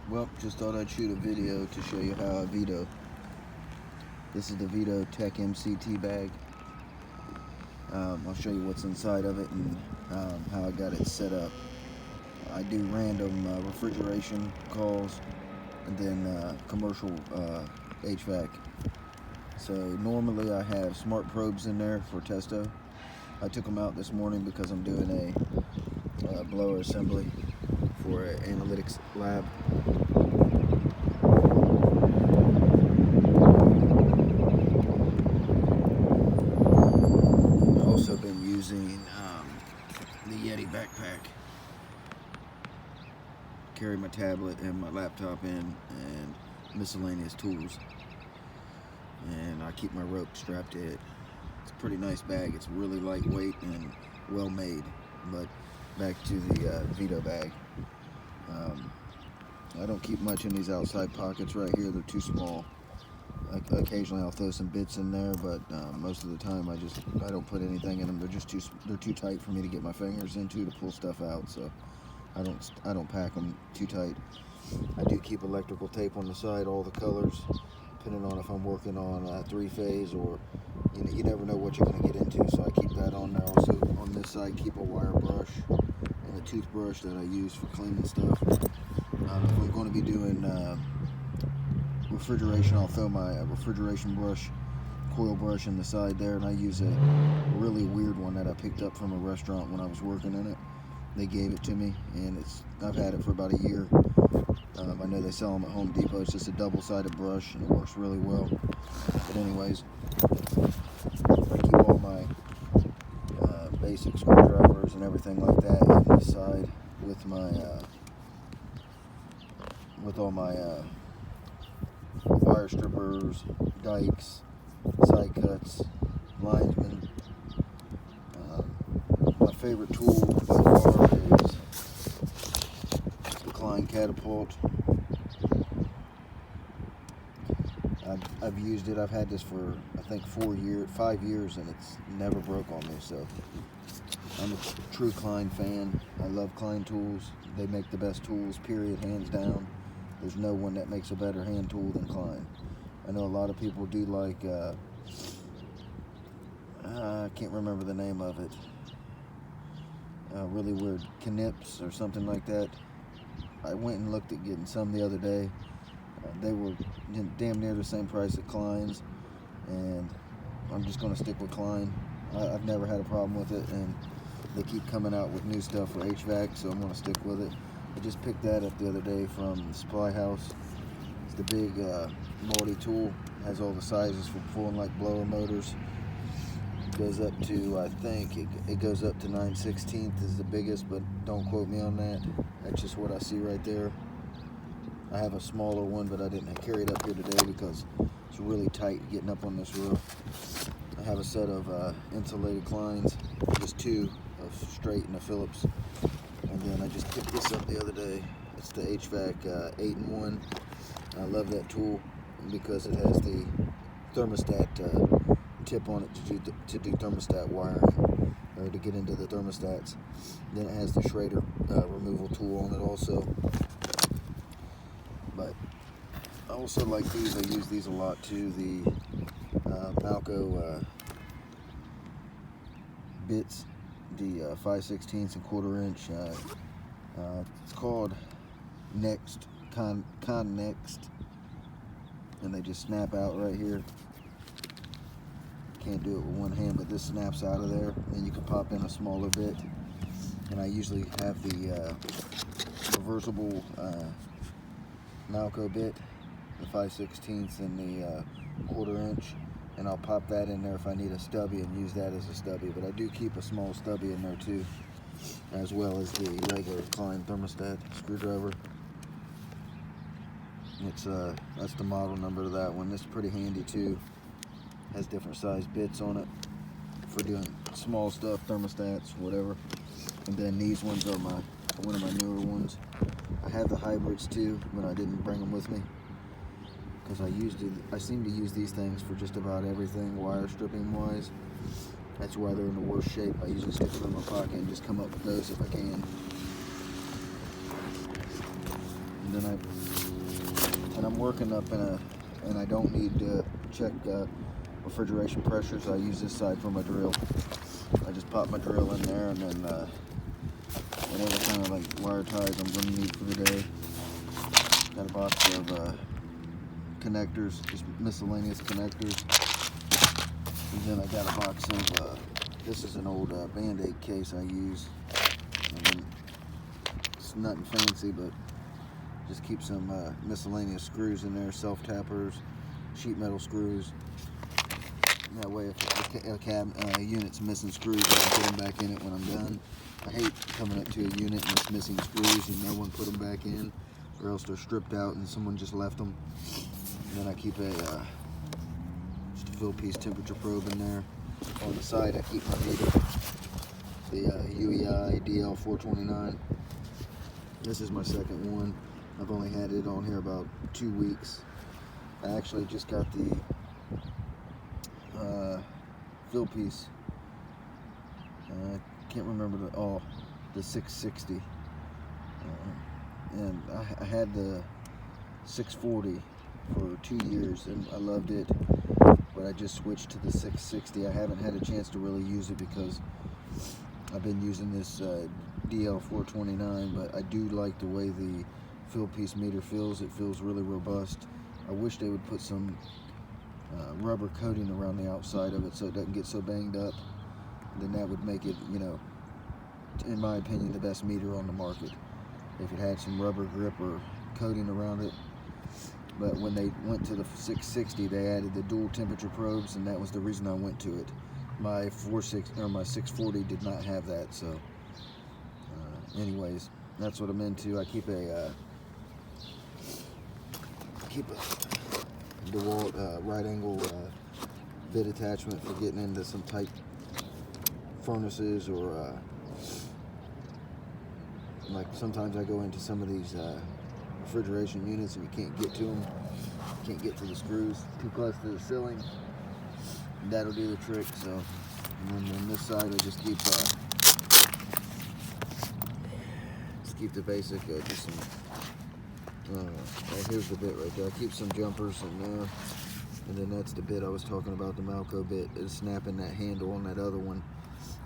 Well, just thought I'd shoot a video to show you how I Veto. This is the Veto Tech MCT bag. I'll show you what's inside of it and how I got it set up. I do random refrigeration calls and then commercial HVAC. So normally I have smart probes in there for testo. I took them out this morning because I'm doing a blower assembly for an analytics lab. I've also been using the Yeti backpack. Carry my tablet and my laptop in and miscellaneous tools. And I keep my rope strapped to it. It's a pretty nice bag. It's really lightweight and well made. But back to the Veto bag. I don't keep much in these outside pockets right here. They're too small. Occasionally I'll throw some bits in there, but most of the time I don't put anything in them. They're too tight for me to get my fingers into to pull stuff out. So I don't pack them too tight. I do keep electrical tape on the side, all the colors, depending on if I'm working on three-phase or you never know what you're going to get into. So I keep that on there. Also on this side, keep a wire brush and a toothbrush that I use for cleaning stuff. If I'm going to be doing refrigeration, I'll throw my refrigeration brush, coil brush in the side there, and I use a really weird one that I picked up from a restaurant when I was working in it. They gave it to me, and I've had it for about a year. I know they sell them at Home Depot. It's just a double-sided brush, and it works really well. But anyways, I keep all my basic screwdrivers and everything like that in the side with my with all my wire strippers, dikes, side cuts, linesmen. My favorite tool by far is the Klein catapult. I've used it. I've had this for I think 5 years, and it's never broke on me. So I'm a true Klein fan. I love Klein tools. They make the best tools, period, hands down. There's no one that makes a better hand tool than Klein. I know a lot of people do like, I can't remember the name of it. Really weird, Knips or something like that. I went and looked at getting some the other day. They were damn near the same price at Klein's, and I'm just going to stick with Klein. I've never had a problem with it, and they keep coming out with new stuff for HVAC, so I'm going to stick with it. I just picked that up the other day from the supply house. It's the big multi-tool. It has all the sizes for pulling like blower motors. It goes up to, I think, it goes up to 9/16 is the biggest, but don't quote me on that. That's just what I see right there. I have a smaller one, but I didn't carry it up here today because it's really tight getting up on this roof. I have a set of insulated Kleins, just two, a straight and a Phillips. And then I just picked this up the other day. It's the HVAC 8-in-1. I love that tool because it has the thermostat tip on it to do thermostat wiring, or to get into the thermostats. Then it has the Schrader removal tool on it also. But I also like these. I use these a lot too. The Malco bits, the 5/16 and 1/4 inch. It's called Next, and they just snap out right here. Can't do it with one hand, but this snaps out of there, and you can pop in a smaller bit. And I usually have the reversible Malco bit, the 5/16 and the 1/4 inch, and I'll pop that in there if I need a stubby and use that as a stubby. But I do keep a small stubby in there too, as well as the regular Klein thermostat screwdriver. That's the model number of that one. This is pretty handy too. Has different size bits on it for doing small stuff, thermostats, whatever. And then these ones are one of my newer ones. I have the hybrids too, but I didn't bring them with me because I seem to use these things for just about everything, wire stripping wise. That's why they're in the worst shape. I usually stick them in my pocket and just come up with those if I can. And then I I'm working up and I don't need to check refrigeration pressures, I use this side for my drill. I just pop my drill in there, and then whatever kind of like wire ties I'm going to need for the day. Got a box of connectors, just miscellaneous connectors. And then I got a box of, this is an old Band-Aid case I use. It's nothing fancy, but just keep some miscellaneous screws in there, self-tappers, sheet metal screws. That way if a unit's missing screws, I can put them back in it when I'm done. I hate coming up to a unit and it's missing screws and no one put them back in, or else they're stripped out and someone just left them. And then I keep just a fill piece temperature probe in there. On the side I keep my Veto, the UEI DL429. This is my second one. I've only had it on here about 2 weeks. I actually just got the fill piece. I can't remember the 660. And I had the 640 for 2 years and I loved it, but I just switched to the 660. I haven't had a chance to really use it because I've been using this DL429, but I do like the way the fill piece meter feels. It feels really robust. I wish they would put some rubber coating around the outside of it so it doesn't get so banged up. Then that would make it, you know, in my opinion, the best meter on the market, if it had some rubber grip or coating around it. But when they went to the 660, they added the dual temperature probes, and that was the reason I went to it. My 640 did not have that, so anyways, that's what I'm into. I keep a DeWalt right angle bit attachment for getting into some tight furnaces, or like sometimes I go into some of these refrigeration units and you can't get to them, you can't get to the screws, too close to the ceiling. That'll do the trick. So, and then on this side I just keep the basic, just some here's the bit right there. I keep some jumpers in there, and then that's the bit I was talking about, the Malco bit. It's snapping that handle on that other one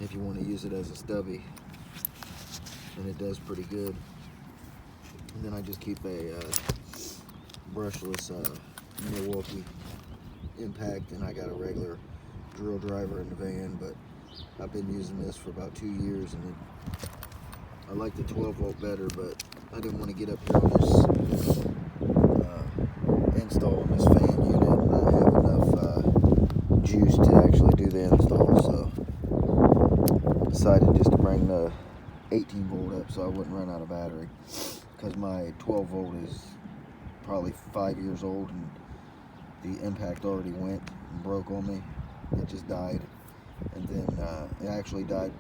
if you want to use it as a stubby, and it does pretty good. And then I just keep a brushless Milwaukee impact, and I got a regular drill driver in the van, but I've been using this for about 2 years, and I like the 12 volt better, but I didn't want to get up here on this install on this fan unit and not have enough juice to actually do the install, so I decided just to bring the 18 volt up so I wouldn't run out of battery, because my 12 volt is probably 5 years old and the impact already went and broke on me. It just died, and then it actually died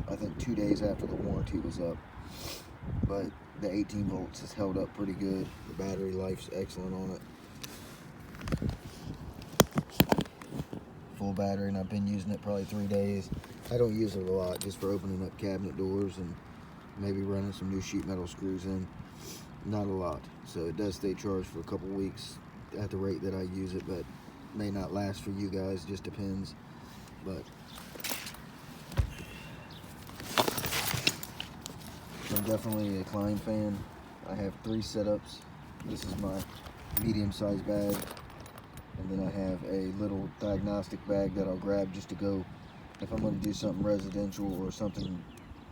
I think 2 days after the warranty was up. But the 18 volts has held up pretty good. The battery life's excellent on it. Full battery, and I've been using it probably 3 days. I don't use it a lot, just for opening up cabinet doors and maybe running some new sheet metal screws in. Not a lot, so it does stay charged for a couple weeks at the rate that I use it, but may not last for you guys, just depends. But I'm definitely a Klein fan. I have 3 setups. This is my medium-sized bag, and then I have a little diagnostic bag that I'll grab just to go, if I'm going to do something residential or something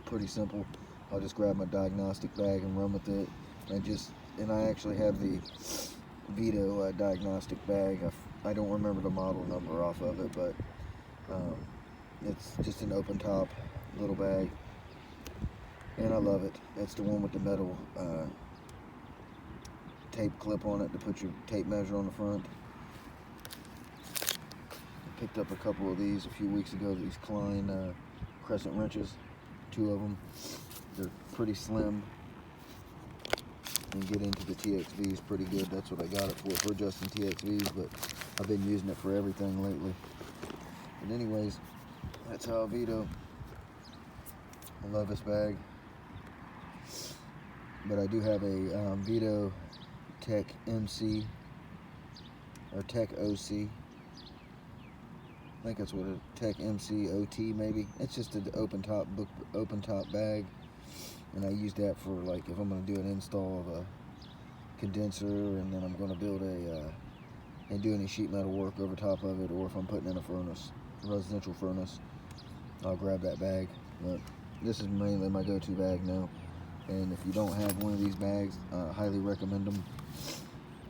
pretty simple, I'll just grab my diagnostic bag and run with it. And I actually have the Veto diagnostic bag. I don't remember the model number off of it, but it's just an open top little bag, and I love it. It's the one with the metal tape clip on it to put your tape measure on the front. I picked up a couple of these a few weeks ago, these Klein crescent wrenches, 2 of them. They're pretty slim and get into the TXVs pretty good. That's what I got it for adjusting TXVs, but I've been using it for everything lately. But anyways, that's how I Veto. I love this bag. But I do have a Veto Tech MC or Tech OC. I think that's what it is. Tech MCOT maybe. It's just an open top bag, and I use that for like if I'm going to do an install of a condenser, and then I'm going to build and do any sheet metal work over top of it, or if I'm putting in a furnace, residential furnace, I'll grab that bag. But this is mainly my go-to bag now. And if you don't have one of these bags, I highly recommend them.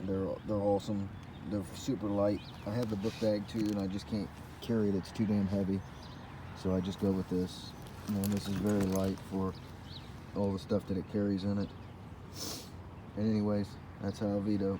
They're awesome. They're super light. I have the book bag too, and I just can't carry it. It's too damn heavy. So I just go with this. And this is very light for all the stuff that it carries in it. And anyways, that's how I Veto.